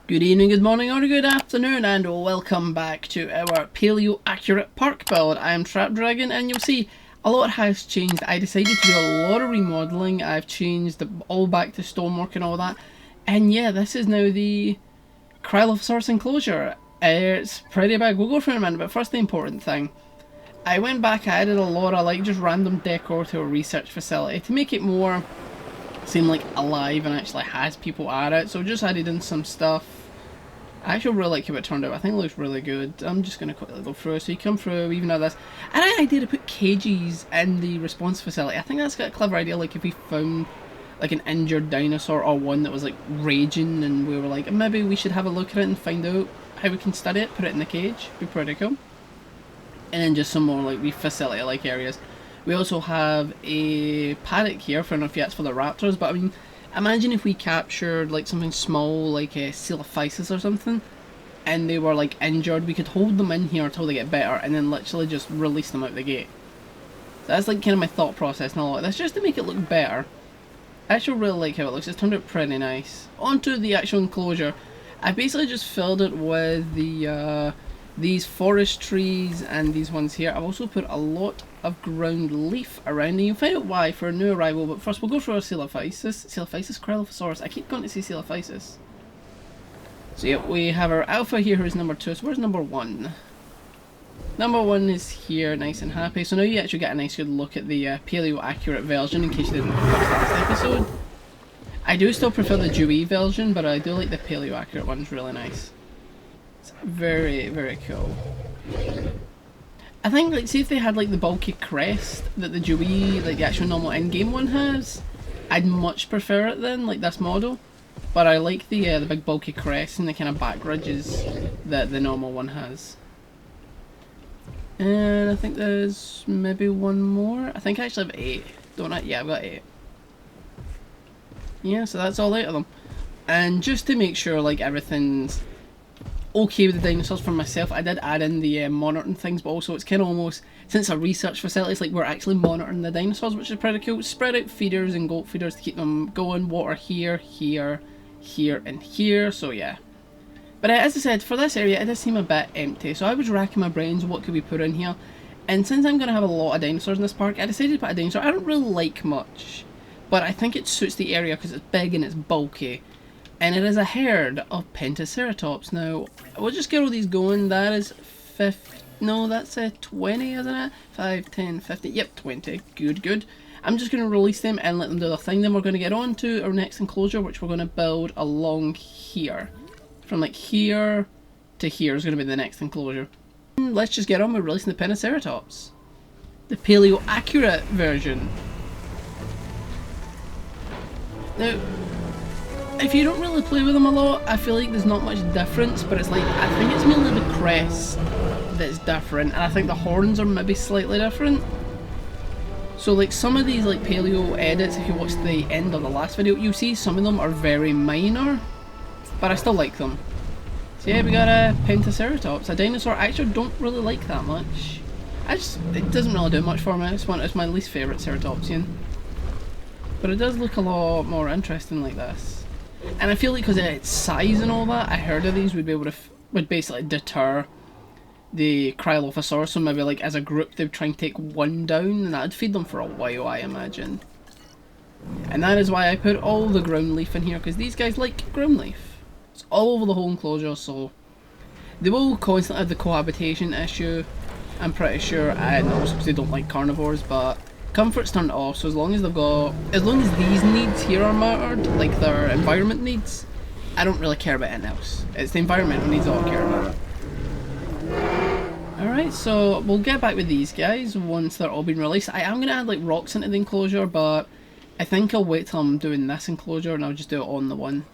Good evening, good morning, or good afternoon, and welcome back to our Paleo accurate park build. I am Trap Dragon, and you'll see a lot has changed. I decided to do a lot of remodeling. I've changed all back to stonework and all that. And yeah, this is now the Cryosaurus enclosure. It's pretty big. We'll go through in a minute, but first the important thing. I went back, I added a lot of just random decor to a research facility to make it more seem like alive and actually has people at it. So just added in some stuff. I actually really like how it turned out. I think it looks really good. I'm just going to quickly go through. So you come through, even though this. And I had an idea to put cages in the response facility. I think that's got a clever idea. Like if we found like an injured dinosaur or one that was like raging, and we were like, maybe we should have a look at it and find out how we can study it, put it in the cage. Be pretty cool. And then just some more like wee facility like areas. We also have a paddock here. I don't know if that's for the raptors, but I mean, imagine if we captured like something small like a Coelophysis or something, and they were like injured. We could hold them in here until they get better, and then literally just release them out the gate. So that's like kind of my thought process and all of this, just to make it look better. I actually really like how it looks. It's turned out pretty nice. Onto the actual enclosure. I basically just filled it with the these forest trees and these ones here. I've also put a lot of ground leaf around, and you'll find out why for a new arrival. But first we'll go through our Coelophysis. Cryosaurus. I keep going to say Coelophysis. So yeah, we have our alpha here, who's number 2. So where's number 1? Number 1 is here, nice and happy. So now you actually get a nice good look at the paleo accurate version, in case you didn't watch last episode. I do still prefer the Dewey version, but I do like the paleo accurate one. It's really nice. It's very, very cool. I think, like, see if they had like the bulky crest that the Dewey, like the actual normal in-game one has, I'd much prefer it then, like this model. But I like the big bulky crest and the kind of back ridges that the normal one has. And I think there's maybe one more. I think I actually have 8, don't I? Yeah, I've got 8. Yeah, so that's all 8 of them. And just to make sure like everything's okay with the dinosaurs for myself, I did add in the monitoring things, but also it's kind of almost, since a research facility, it's like we're actually monitoring the dinosaurs, which is pretty cool. Spread out feeders and goat feeders to keep them going. Water here, here, here, and here. So yeah. But as I said, for this area, it does seem a bit empty. So I was racking my brains, what could we put in here? And since I'm going to have a lot of dinosaurs in this park, I decided to put a dinosaur I don't really like much, but I think it suits the area because it's big and it's bulky. And it is a herd of Pentaceratops. Now, we'll just get all these going. That is 50, no, that's 20, isn't it? 5, 10, 15, yep, 20. Good, good. I'm just going to release them and let them do their thing. Then we're going to get on to our next enclosure, which we're going to build along here. From like here to here is going to be the next enclosure. Let's just get on with releasing the Pentaceratops. The paleo accurate version. Now, if you don't really play with them a lot, I feel like there's not much difference, but it's like, I think it's mainly the crest that's different, and I think the horns are maybe slightly different. So like some of these like paleo edits, if you watch the end of the last video, you'll see some of them are very minor, but I still like them. So yeah, we got a Pentaceratops, a dinosaur I actually don't really like that much. It doesn't really do much for me. It's my least favourite ceratopsian. But it does look a lot more interesting like this. And I feel like because of its size and all that, a herd of these would be able to would basically deter the Cryosaurus. So maybe like as a group they would try and take one down, and that would feed them for a while, I imagine. And that is why I put all the ground leaf in here, because these guys like ground leaf. It's all over the whole enclosure, so they will constantly have the cohabitation issue, I'm pretty sure, and also because they don't like carnivores, but comfort's turned off, so as long as these needs here are mattered, like their environment needs, I don't really care about anything else. It's the environmental needs all I care about. Alright, so we'll get back with these guys once they're all been released. I am going to add like rocks into the enclosure, but I think I'll wait till I'm doing this enclosure and I'll just do it on the one.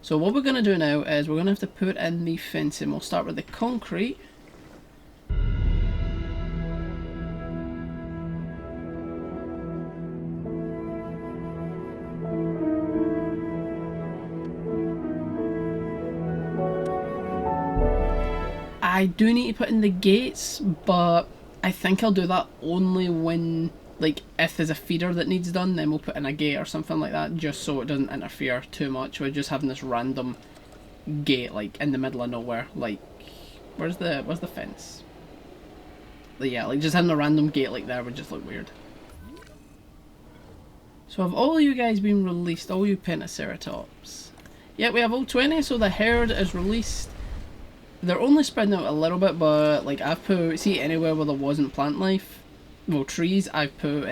So what we're going to do now is we're going to have to put in the fencing. We'll start with the concrete. I do need to put in the gates, but I think I'll do that only when, like, if there's a feeder that needs done, then we'll put in a gate or something like that, just so it doesn't interfere too much with just having this random gate, like in the middle of nowhere. Like, where's the fence? But yeah, like just having a random gate like that would just look weird. So have all you guys been released? All you Pentaceratops? Yeah, we have all 20, so the herd is released. They're only spreading out a little bit, but like I've put, see anywhere where there wasn't plant life, well trees, I've put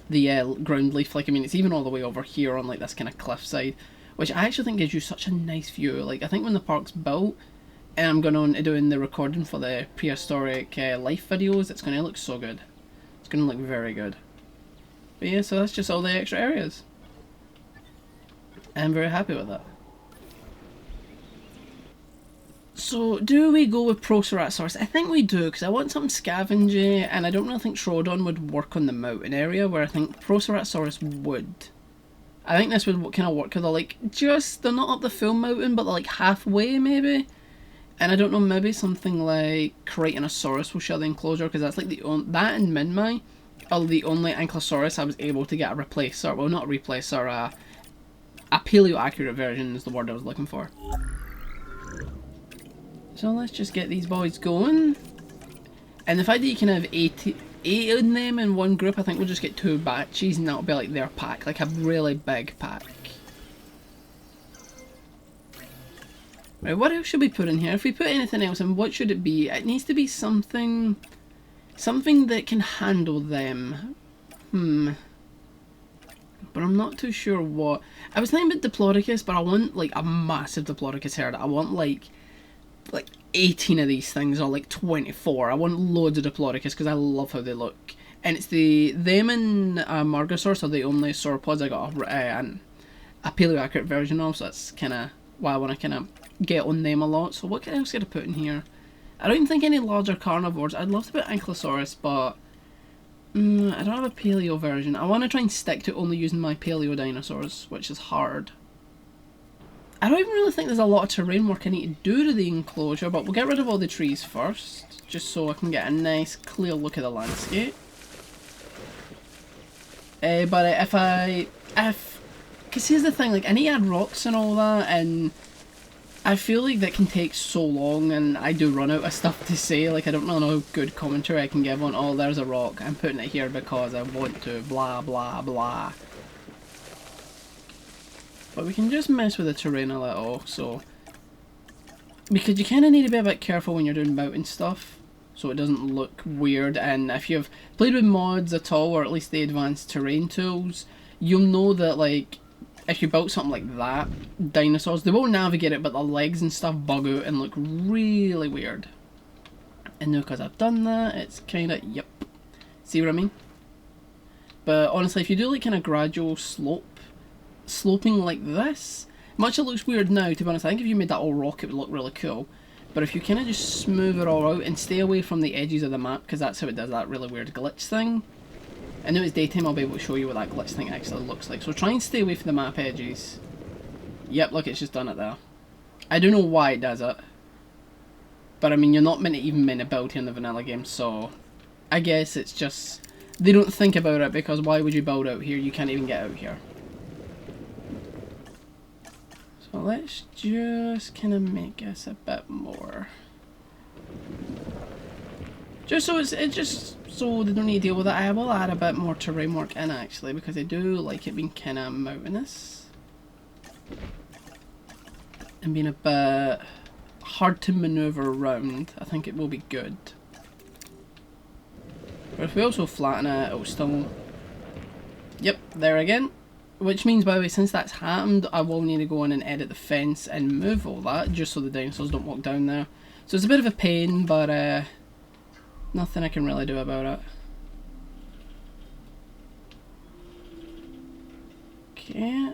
the ground leaf. Like I mean, it's even all the way over here on like this kind of cliffside, which I actually think gives you such a nice view. Like I think when the park's built, and I'm going on to doing the recording for the prehistoric life videos, it's going to look so good. It's going to look very good. But yeah, so that's just all the extra areas. I'm very happy with that. So, do we go with Proceratosaurus? I think we do, because I want something scavenging, and I don't really think Troodon would work on the mountain area, where I think Proceratosaurus would. I think this would kind of work, because they're like, they're not up the full mountain, but they're like halfway, maybe? And I don't know, maybe something like Cretaceous will share the enclosure, because that's like the only, that and Minmi are the only Ankylosaurus I was able to get a replacer, well not a replacer, a paleo accurate version is the word I was looking for. So let's just get these boys going. And the fact that you can have 8 of them in one group, I think we'll just get 2 batches and that'll be like their pack, like a really big pack. Right, what else should we put in here? If we put anything else in, what should it be? It needs to be something that can handle them. But I'm not too sure what. I was thinking about Diplodocus, but I want like a massive Diplodocus herd. I want like 18 of these things, or like 24. I want loads of Diplodocus because I love how they look. And it's them and Margosaurus are the only sauropods I got a paleo accurate version of, so that's kind of why I want to kind of get on them a lot. So what else could I put in here? I don't even think any larger carnivores. I'd love to put Ankylosaurus, but I don't have a paleo version. I want to try and stick to only using my paleo dinosaurs, which is hard. I don't even really think there's a lot of terrain work I need to do to the enclosure, but we'll get rid of all the trees first, just so I can get a nice clear look at the landscape. Because here's the thing, like I need to add rocks and all that, and I feel like that can take so long, and I do run out of stuff to say. Like I don't really know how good commentary I can give on, oh there's a rock, I'm putting it here because I want to, blah blah blah. But we can just mess with the terrain a little, so because you kind of need to be a bit careful when you're doing mountain stuff, so it doesn't look weird. And if you've played with mods at all, or at least the advanced terrain tools, you'll know that like if you built something like that, dinosaurs, they won't navigate it, but the legs and stuff bug out and look really weird. And now because I've done that, it's kind of, yep. See what I mean? But honestly, if you do like kind of gradual sloping like this, much it looks weird now, to be honest. I think if you made that all rock, it would look really cool. But if you kind of just smooth it all out and stay away from the edges of the map, because that's how it does that really weird glitch thing. I know it's daytime, I'll be able to show you what that glitch thing actually looks like. So try and stay away from the map edges. Yep, look, it's just done it there. I don't know why it does it. But I mean, you're not meant to build here in the vanilla game, so I guess it's just, they don't think about it, because why would you build out here? You can't even get out here. So let's just kind of make us a bit more. Just so so they don't need to deal with it. I will add a bit more terrain work in actually, because I do like it being kind of mountainous and being a bit hard to maneuver around. I think it will be good. But if we also flatten it, it'll still. Yep, there again. Which means, by the way, since that's happened, I will need to go in and edit the fence and move all that, just so the dinosaurs don't walk down there. So it's a bit of a pain, but nothing I can really do about it. Okay,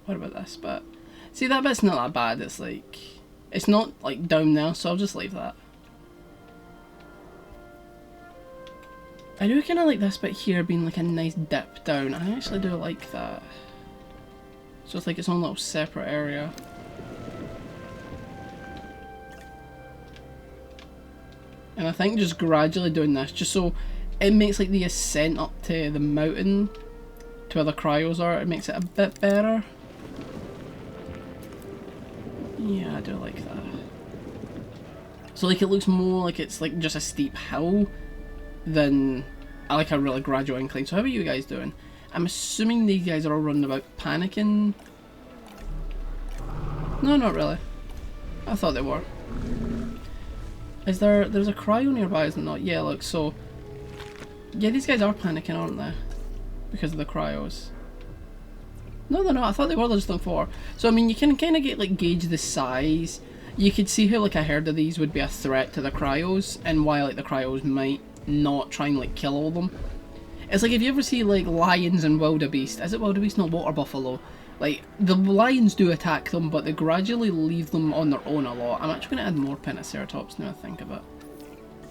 what about this bit? See, that bit's not that bad. It's like, it's not like down there, so I'll just leave that. I do kind of like this bit here being like a nice dip down. I actually do like that. So it's like its own little separate area. And I think just gradually doing this, just so it makes like the ascent up to the mountain, to where the cryos are, it makes it a bit better. Yeah, I do like that. So like it looks more like it's like just a steep hill than like a really gradual incline. So how are you guys doing? I'm assuming these guys are all running about panicking. No, not really. I thought they were. Is there's a cryo nearby, is there not? Yeah, look, so yeah, these guys are panicking, aren't they? Because of the cryos. No, they're not. I thought they were just looking for. So I mean, you can kind of get like gauge the size. You could see how like a herd of these would be a threat to the cryos, and why like the cryos might not try and like kill all of them. It's like if you ever see like lions and wildebeest. Is it wildebeest? No, water buffalo. Like the lions do attack them, but they gradually leave them on their own a lot. I'm actually going to add more Pentaceratops now I think of it.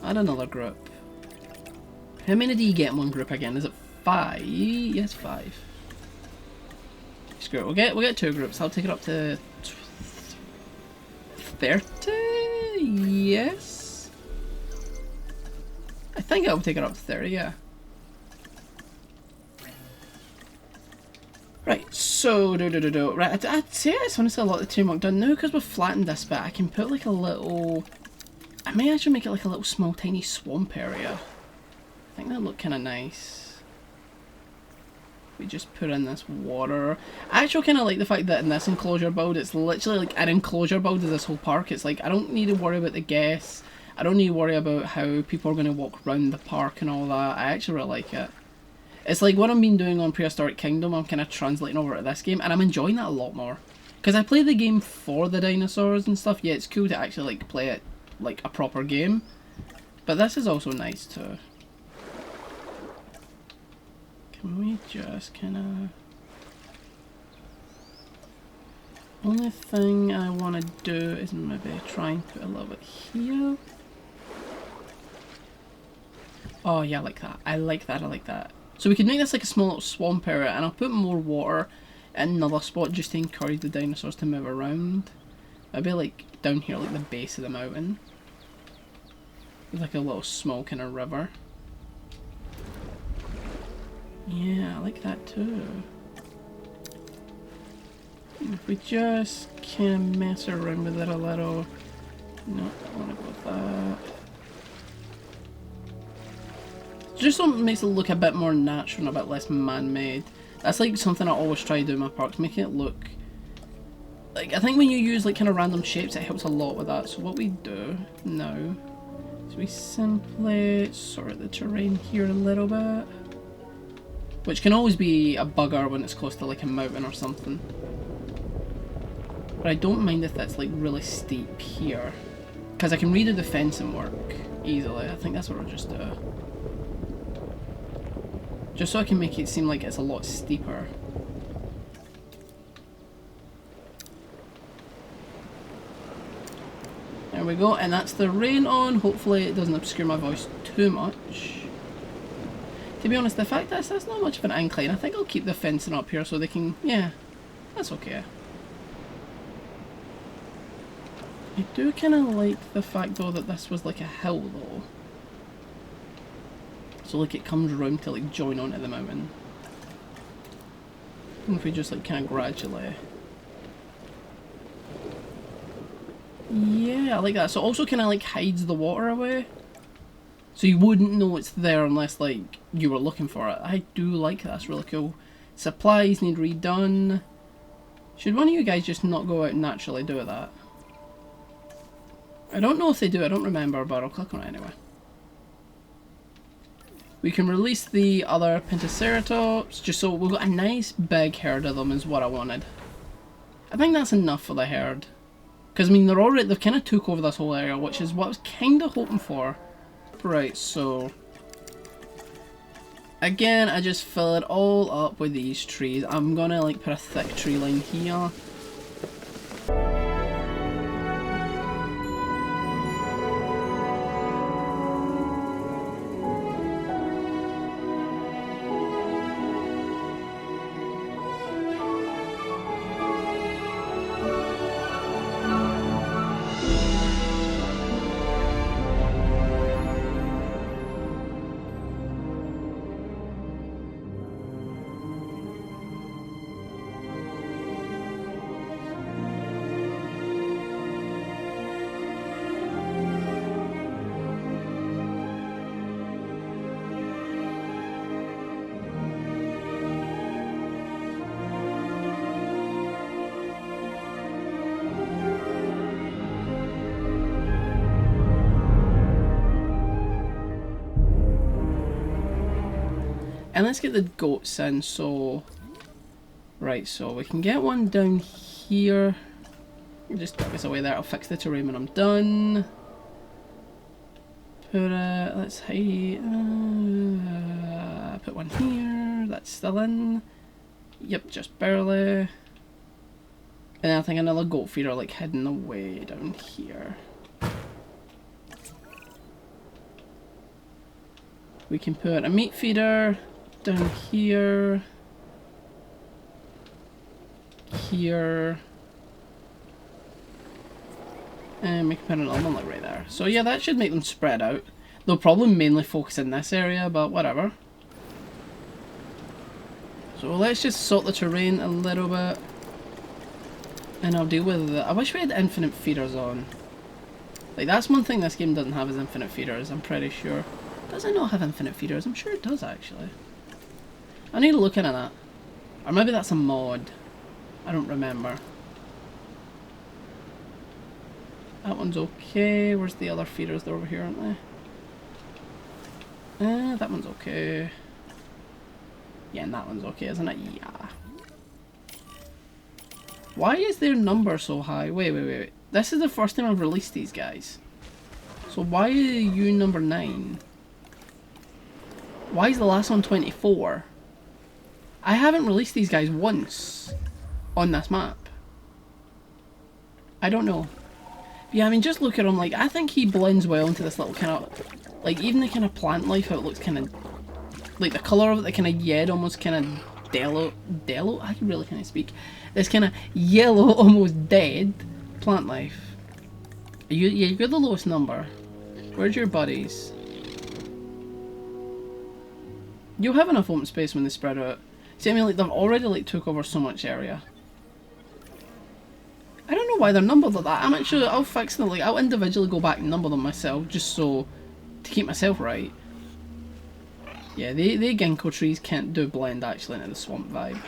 Add another group. How many do you get in one group again? Is it 5? Yes, 5. Screw it. We'll get 2 groups. I'll take it up to 30. Yes. I think I'll take it up to 30. Yeah. Right, so, right, I'd say it's honestly a lot of the terrain work done. Now, because we've flattened this bit, I can put like a little... I may actually make it like a little small tiny swamp area. I think that'd look kind of nice. We just put in this water. I actually kind of like the fact that in this enclosure build, it's literally like an enclosure build of this whole park. It's like, I don't need to worry about the guests. I don't need to worry about how people are going to walk around the park and all that. I actually really like it. It's like what I've been doing on Prehistoric Kingdom, I'm kind of translating over to this game, and I'm enjoying that a lot more. Because I play the game for the dinosaurs and stuff, yeah, it's cool to actually like play it like a proper game. But this is also nice too. Can we just kind of... Only thing I want to do is maybe try and put a little bit here. Oh yeah, I like that. I like that, I like that. So we could make this like a small little swamp area, and I'll put more water in another spot just to encourage the dinosaurs to move around. Maybe like down here, like the base of the mountain. With like a little small kind of river. Yeah, I like that too. And if we just kind of mess around with it a little. No, I want to go with that. Just something that makes it look a bit more natural and a bit less man-made. That's like something I always try to do in my parks, making it look... Like, I think when you use like kind of random shapes, it helps a lot with that. So what we do now is we simply sort the terrain here a little bit. Which can always be a bugger when it's close to like a mountain or something. But I don't mind if that's like really steep here. Because I can redo the fencing work easily. I think that's what I'll just do. Just so I can make it seem like it's a lot steeper. There we go, and that's the rain on. Hopefully it doesn't obscure my voice too much. To be honest, the fact that that's not much of an incline, I think I'll keep the fencing up here so they can... Yeah, that's okay. I do kind of like the fact though that this was like a hill though. So like it comes around to like join onto the mountain. And if we just like kind of gradually... Yeah, I like that. So it also kind of like hides the water away. So you wouldn't know it's there unless like you were looking for it. I do like that, that's really cool. Supplies need redone. Should one of you guys just not go out and naturally do that? I don't know if they do, I don't remember, but I'll click on it anyway. We can release the other Pentaceratops, just so we've got a nice big herd of them is what I wanted. I think that's enough for the herd. Because I mean, they've kind of took over this whole area, which is what I was kind of hoping for. Right, so... Again, I just fill it all up with these trees. I'm gonna like put a thick tree line here. And let's get the goats in, so... Right, so we can get one down here. Just tuck this away there, I'll fix the terrain when I'm done. Put let's hide... put one here, that's still in. Yep, just barely. And I think another goat feeder like hidden away down here. We can put a meat feeder down here. Here. And we can put another one like right there. So yeah, that should make them spread out. They'll probably mainly focus in this area, but whatever. So let's just sort the terrain a little bit. And I'll deal with it. I wish we had infinite feeders on. Like, that's one thing this game doesn't have is infinite feeders, I'm pretty sure. Does it not have infinite feeders? I'm sure it does, actually. I need to look into that. Or maybe that's a mod. I don't remember. That one's okay. Where's the other feeders? They're over here, aren't they? That one's okay. Yeah, and that one's okay, isn't it? Yeah. Why is their number so high? Wait. This is the first time I've released these guys. So why are you number 9? Why is the last one 24? I haven't released these guys once on this map. I don't know. Yeah, I mean, just look at him, like, I think he blends well into this little kind of, like, even the kind of plant life, how it looks kind of, like, the colour of it, the kind of yellow, almost kind of Delo? I really can't speak. This kind of yellow, almost dead plant life. You're the lowest number. Where's your buddies? You'll have enough open space when they spread out. See, I mean, like, they've already, like, took over so much area. I don't know why they're numbered like that. I'll fix them, like, I'll individually go back and number them myself, just so, to keep myself right. Yeah, the ginkgo trees can't do blend, actually, into the swamp vibe.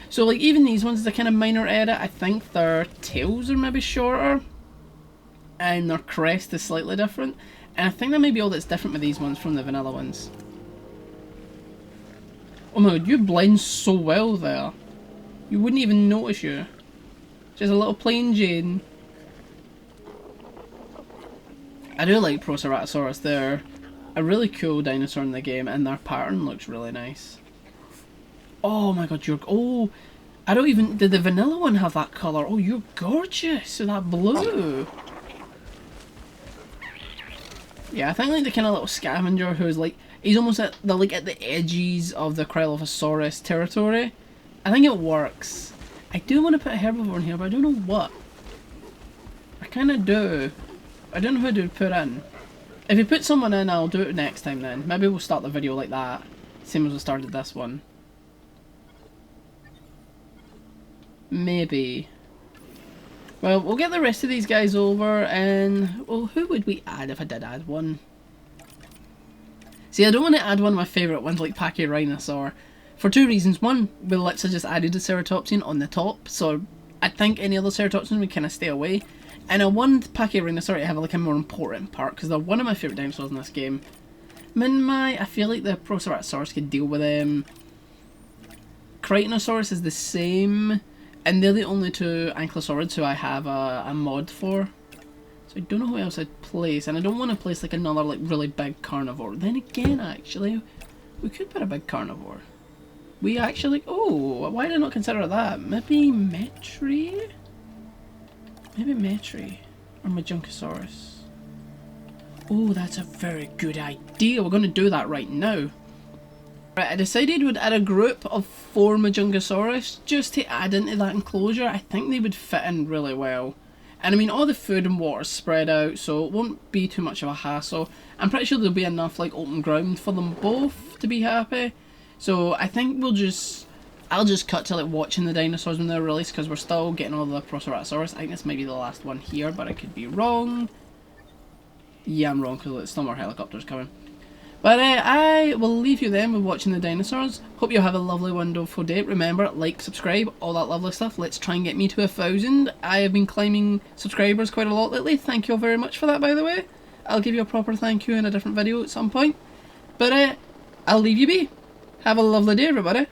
So, like, even these ones, the kind of minor edit, I think their tails are maybe shorter. And their crest is slightly different. And I think that may be all that's different with these ones from the vanilla ones. Oh my god, you blend so well there. You wouldn't even notice you. Just a little plain Jane. I do like Proceratosaurus. They're a really cool dinosaur in the game, and their pattern looks really nice. Oh my god, you're... Oh, I don't even... Did the vanilla one have that colour? Oh, you're gorgeous with that blue. Yeah, I think like the kind of little scavenger who's like... He's almost at the, like, at the edges of the Krylosaurus territory. I think it works. I do want to put a herbivore in here, but I don't know what. I kind of do. I don't know who to put in. If you put someone in, I'll do it next time then. Maybe we'll start the video like that. Same as we started this one. Maybe. Well, we'll get the rest of these guys over and... Well, who would we add if I did add one? See, I don't want to add one of my favourite ones like Pachyrhinosaur. For two reasons. One, we literally just added a ceratopsian on the top, so I think any other ceratopsian would kind of stay away. And I want Pachyrhinosaur to have like a more important part, because they're one of my favourite dinosaurs in this game. I feel like the Proceratosaurus could deal with them. Cretaceous is the same, and they're the only two Ankylosaurids who I have a mod for. So I don't know who else I'd place, and I don't want to place like another like really big carnivore. Then again, actually, we could put a big carnivore. We actually... Oh, why did I not consider that? Maybe Metri? Maybe Metri. Or Majuncosaurus. Oh, that's a very good idea. We're going to do that right now. Right, I decided we'd add a group of 4 Majuncosaurus just to add into that enclosure. I think they would fit in really well. And I mean, all the food and water's spread out, so it won't be too much of a hassle. I'm pretty sure there'll be enough like open ground for them both to be happy. So I think I'll just cut to like watching the dinosaurs when they're released, because we're still getting all the Proceratosaurus. I think this might be the last one here, but I could be wrong. Yeah, I'm wrong, because there's still more helicopters coming. But I will leave you then with watching the dinosaurs. Hope you have a lovely, wonderful day. Remember, like, subscribe, all that lovely stuff. Let's try and get me to 1,000. I have been climbing subscribers quite a lot lately. Thank you all very much for that, by the way. I'll give you a proper thank you in a different video at some point. But I'll leave you be. Have a lovely day, everybody.